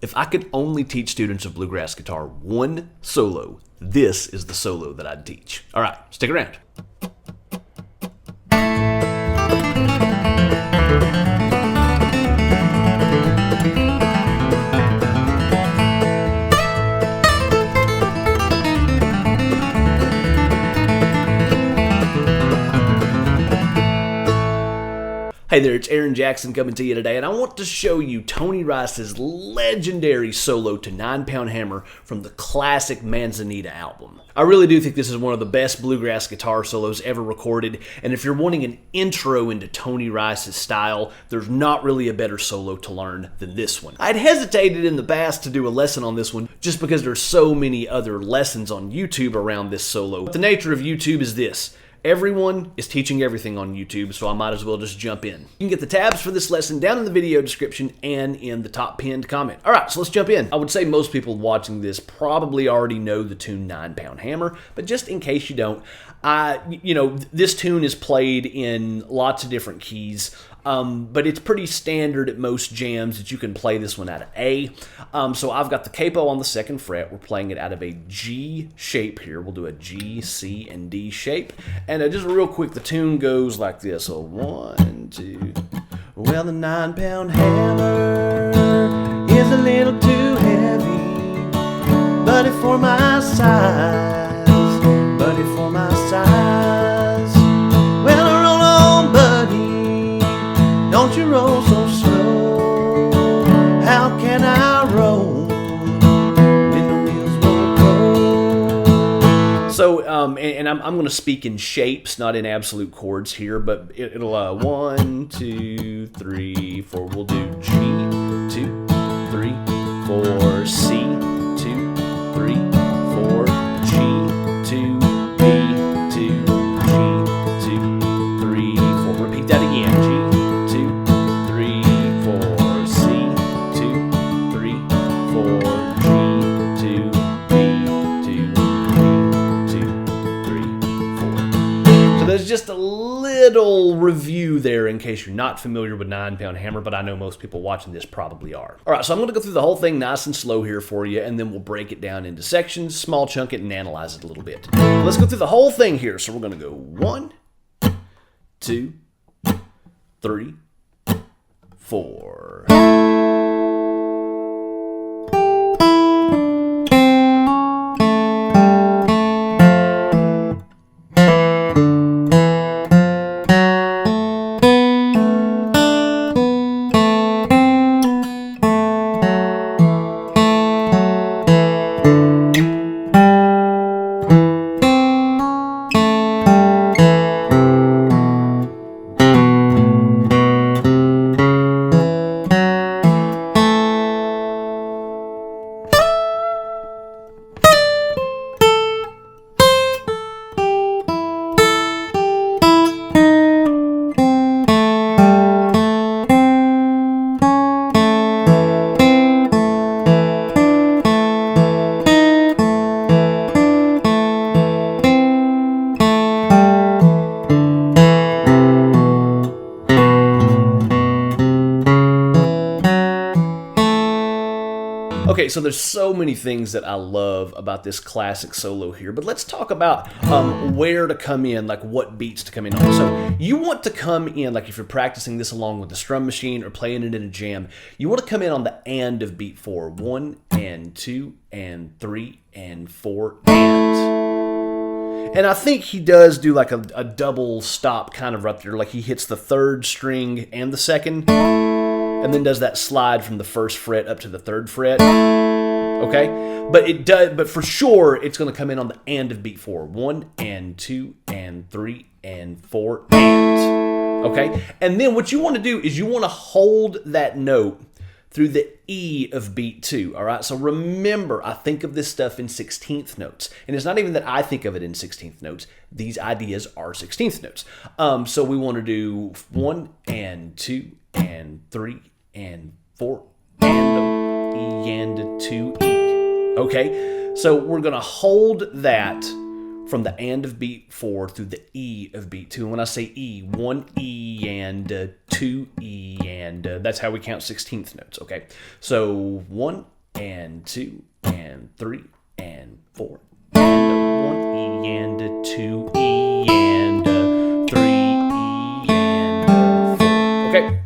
If I could only teach students of bluegrass guitar one solo, this is the solo that I'd teach. All right, stick around. Hey there, it's Aaron Jackson coming to you today, and I want to show you Tony Rice's legendary solo to 9-pound hammer from the classic Manzanita album. I really do think this is one of the best bluegrass guitar solos ever recorded, and if you're wanting an intro into Tony Rice's style, there's not really a better solo to learn than this one. I'd hesitated in the past to do a lesson on this one just because there's so many other lessons on YouTube around this solo. But the nature of YouTube is this. Everyone is teaching everything on YouTube, so I might as well just jump in. You can get the tabs for this lesson down in the video description and in the top pinned comment. All right, so let's jump in. I would say most people watching this probably already know the tune 9-pound hammer, but just in case you don't, this tune is played in lots of different keys. But it's pretty standard at most jams that you can play this one out of A. So I've got the capo on the 2nd fret. We're playing it out of a G shape here. We'll do a G, C, and D shape. And just real quick, the tune goes like this. So 1, 2. Well, the 9-pound hammer is a little too heavy, buddy, for my size, buddy, for my size. Well, roll on, buddy. Don't you roll so slow? How can I roll when the wheels won't go? So, and I'm going to speak in shapes, not in absolute chords here, but it'll 1, 2, 3, 4. We'll do G, 2, 3, 4, C, 2, 3, 4, G, 2, B, 2, G, 2, 3, 4. Repeat that again. G. There's just a little review there in case you're not familiar with 9-pound hammer, but I know most people watching this probably are. All right, so I'm going to go through the whole thing nice and slow here for you, and then we'll break it down into sections, small chunk it, and analyze it a little bit. Let's go through the whole thing here. So we're going to go 1, 2, 3, 4. Okay, so there's so many things that I love about this classic solo here, but let's talk about where to come in, like what beats to come in on. So you want to come in, like if you're practicing this along with the strum machine or playing it in a jam, you want to come in on the and of beat 4. 1 and 2 and 3 and 4 and. And I think he does do like a double stop kind of up there, like he hits the 3rd string and the 2nd, and then does that slide from the 1st fret up to the 3rd fret. Okay, but for sure it's going to come in on the and of beat 4. 1 and 2 and 3 and 4 and. Okay, and then what you want to do is you want to hold that note through the E of beat 2, all right? So remember, I think of this stuff in 16th notes. And it's not even that I think of it in 16th notes. These ideas are 16th notes. So we want to do 1 and 2 and 3 and 4 and E and 2 E. Okay? So we're going to hold that from the and of beat 4 through the E of beat 2. And when I say E, 1 E and 2 E and that's how we count 16th notes, okay? So 1 and 2 and 3 and 4 and a 1 E and a 2 E and a 3 E and a 4. Okay.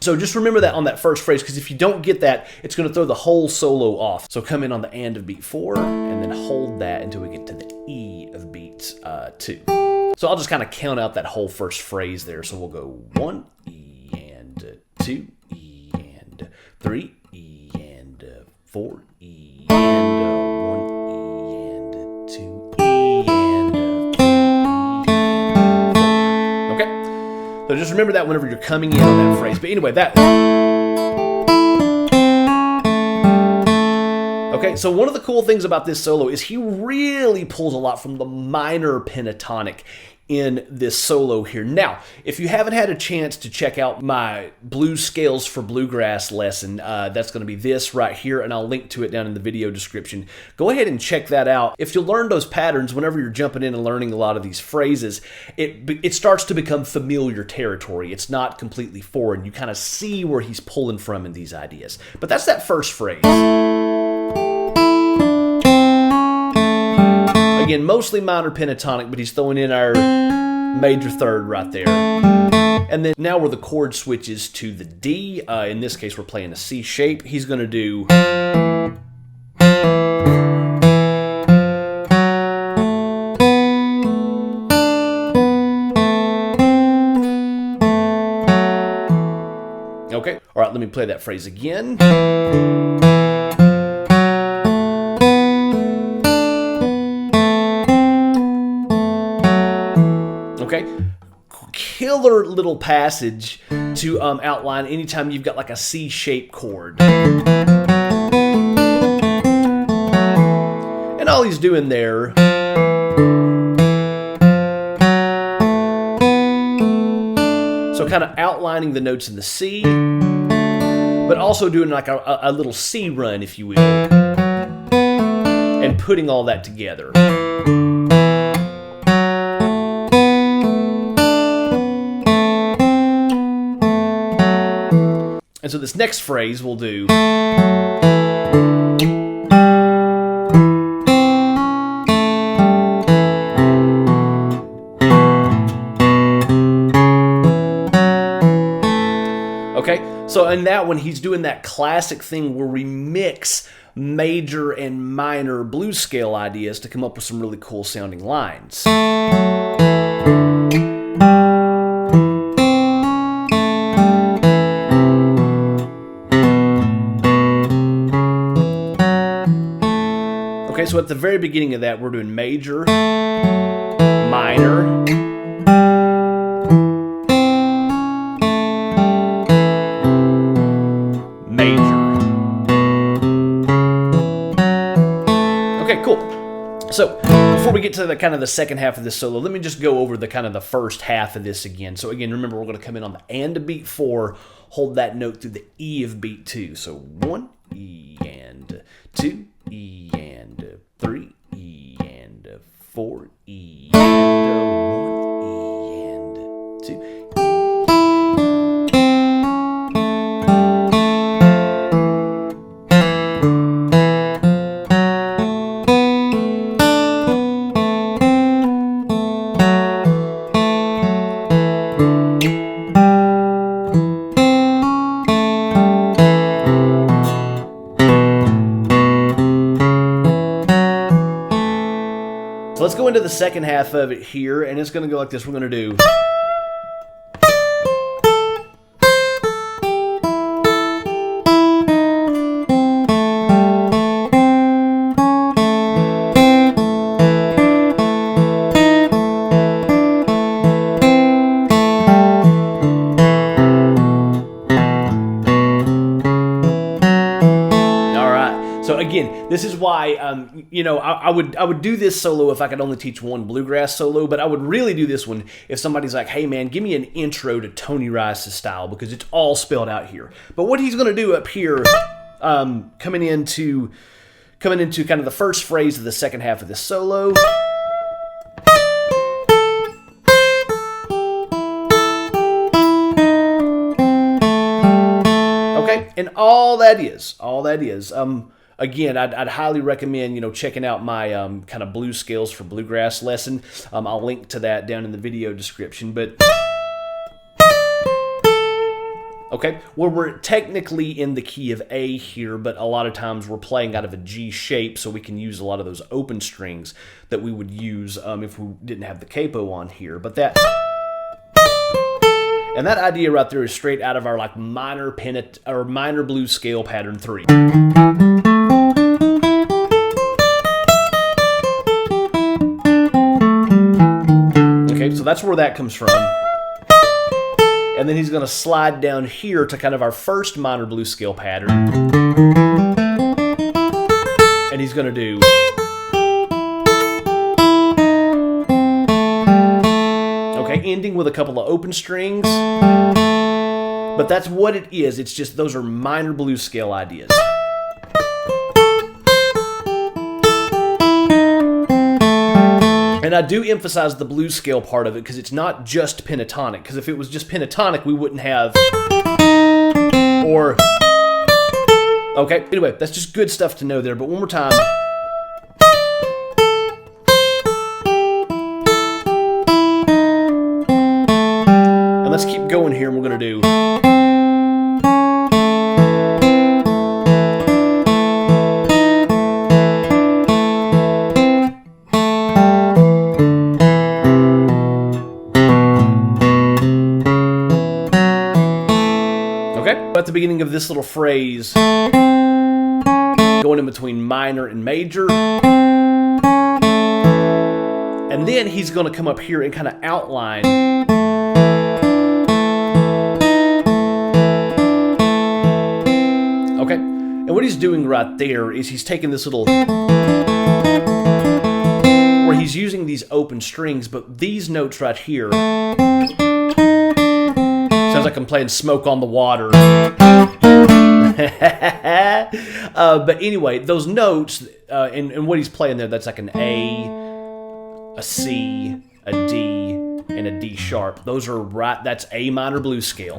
So just remember that on that first phrase, because if you don't get that, it's going to throw the whole solo off. So come in on the and of beat 4, and then hold that until we get to the E of beat 2. So I'll just kind of count out that whole first phrase there. So we'll go 1 E and 2 E and 3 E and 4 E and 1 E and 2 E and 3 E and 4. Okay? So just remember that whenever you're coming in on that phrase. But anyway, that... Okay, so one of the cool things about this solo is he really pulls a lot from the minor pentatonic in this solo here. Now, if you haven't had a chance to check out my blues scales for bluegrass lesson, that's going to be this right here, and I'll link to it down in the video description. Go ahead and check that out. If you learn those patterns, whenever you're jumping in and learning a lot of these phrases, it starts to become familiar territory. It's not completely foreign. You kind of see where he's pulling from in these ideas. But that's that first phrase. Again, mostly minor pentatonic, but he's throwing in our major third right there. And then now where the chord switches to the D, in this case we're playing a C shape, he's going to do... Okay, all right, let me play that phrase again. Okay, killer little passage to outline anytime you've got like a C-shaped chord. And all he's doing there so kind of outlining the notes in the C, but also doing like a little C run, if you will, and putting all that together. And so this next phrase we'll do. Okay, so in that one he's doing that classic thing where we mix major and minor blues scale ideas to come up with some really cool sounding lines. Okay, so at the very beginning of that, we're doing major, minor, major. Okay, cool. So before we get to the kind of the second half of this solo, let me just go over the kind of the first half of this again. So again, remember we're going to come in on the and of beat 4, hold that note through the E of beat 2. So 1 E and 2 E and 3 E and 4 E and 1 E and 2 E. So let's go into the second half of it here, and it's going to go like this. We're going to do... So again, this is why, you know, I would do this solo if I could only teach one bluegrass solo, but I would really do this one if somebody's like, hey man, give me an intro to Tony Rice's style, because it's all spelled out here. But what he's going to do up here, coming into kind of the first phrase of the second half of this solo. Okay, and all that is, again, I'd highly recommend, checking out my kind of blues scales for bluegrass lesson. I'll link to that down in the video description. But okay, well, we're technically in the key of A here, but a lot of times we're playing out of a G shape, so we can use a lot of those open strings that we would use if we didn't have the capo on here. But that idea right there is straight out of our like minor blues scale pattern 3. Okay, so that's where that comes from. And then he's going to slide down here to kind of our first minor blues scale pattern. And he's going to do. Okay, ending with a couple of open strings. But that's what it is. It's just those are minor blues scale ideas. And I do emphasize the blues scale part of it because it's not just pentatonic. Because if it was just pentatonic, we wouldn't have or. Okay, anyway, that's just good stuff to know there. But one more time. And let's keep going here, and we're going to do. At the beginning of this little phrase, going in between minor and major, and then he's going to come up here and kind of outline. Okay, and what he's doing right there is he's taking this little, where he's using these open strings, but these notes right here. Sounds like I'm playing Smoke on the Water. But anyway, those notes, and what he's playing there, that's like an A, a C, a D, and a D sharp. Those are right, that's A minor blues scale.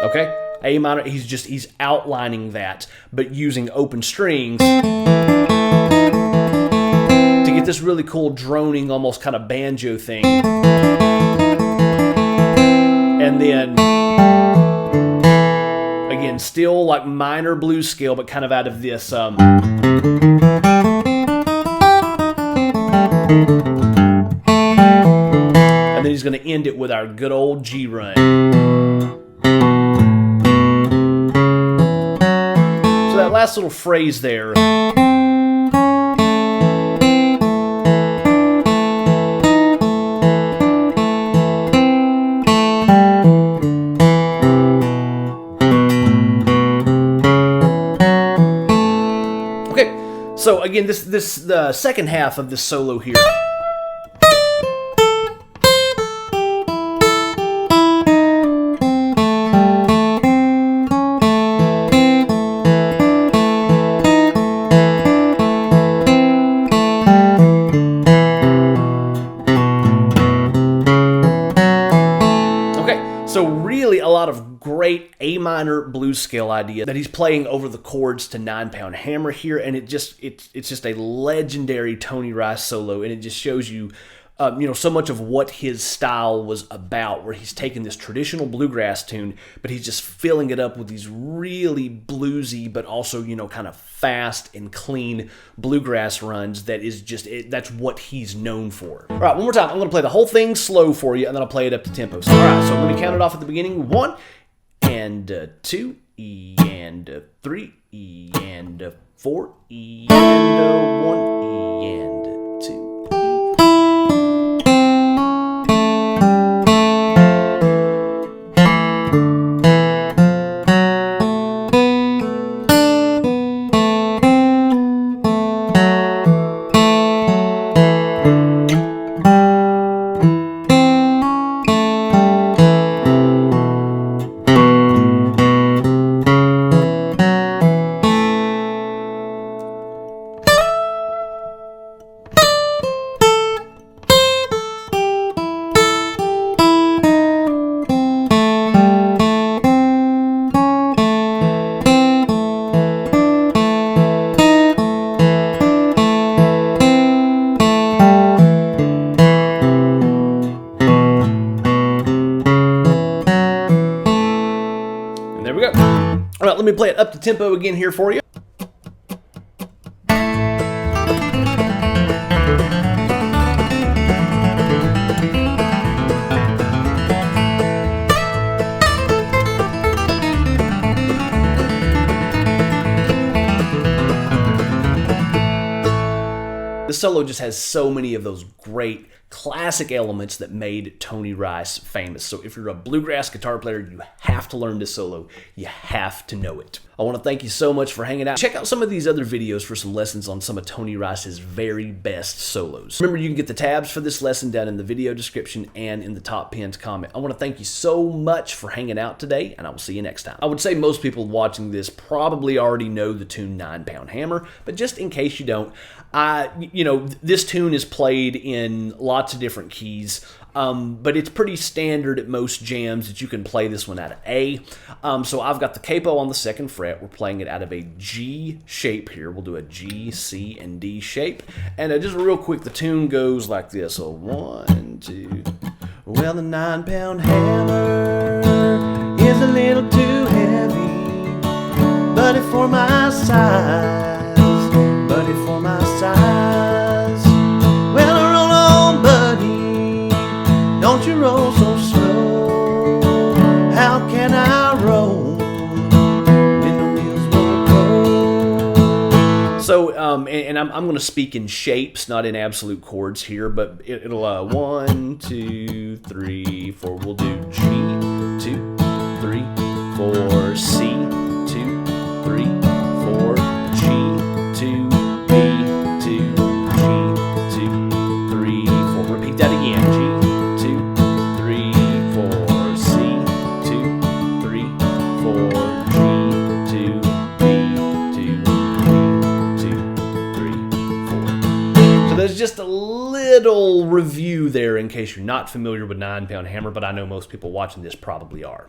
Okay? A minor, he's outlining that, but using open strings. Get this really cool droning, almost kind of banjo thing, and then again, still like minor blues scale, but kind of out of this. And then he's going to end it with our good old G run. So that last little phrase there. So again, the second half of this solo here. Okay, so really a lot of great A minor blues scale idea that he's playing over the chords to 9-pound hammer here, and it's just a legendary Tony Rice solo, and it just shows you so much of what his style was about, where he's taking this traditional bluegrass tune, but he's just filling it up with these really bluesy, but also, kind of fast and clean bluegrass runs. That is just, that's what he's known for. All right, one more time. I'm going to play the whole thing slow for you, and then I'll play it up to tempo. So, all right, so let me count it off at the beginning. 1 and 2, E and 3, E and 4, E and 1, E and 2. There we go. All right, let me play it up to tempo again here for you. The solo just has so many of those great classic elements that made Tony Rice famous. So if you're a bluegrass guitar player, you have to learn this solo. You have to know it. I want to thank you so much for hanging out. Check out some of these other videos for some lessons on some of Tony Rice's very best solos. Remember, you can get the tabs for this lesson down in the video description and in the top pinned comment. I want to thank you so much for hanging out today, and I will see you next time. I would say most people watching this probably already know the tune 9-Pound Hammer, but just in case you don't, this tune is played in lots of different keys, but it's pretty standard at most jams that you can play this one out of A. So I've got the capo on the 2nd fret. We're playing it out of a G shape here. We'll do a G, C, and D shape. And just real quick, the tune goes like this. So 1, 2. Well, the 9-pound hammer is a little too heavy, but it's for my size. Buddy, for my size. Well, roll on, buddy. Don't you roll so slow. How can I roll when the wheels won't go? So, and I'm going to speak in shapes, not in absolute chords here, but it'll 1, 2, 3, 4. We'll do G, 2, 3, 4, C, 2, 3, 4, G, 2, B, 2, G, 2, 3, 4. Repeat that again. G, 2, 3, 4, C, 2, 3, 4, G, 2, B, 2, G, 2, 3, 4. So there's just a little review there in case you're not familiar with 9-Pound Hammer, but I know most people watching this probably are.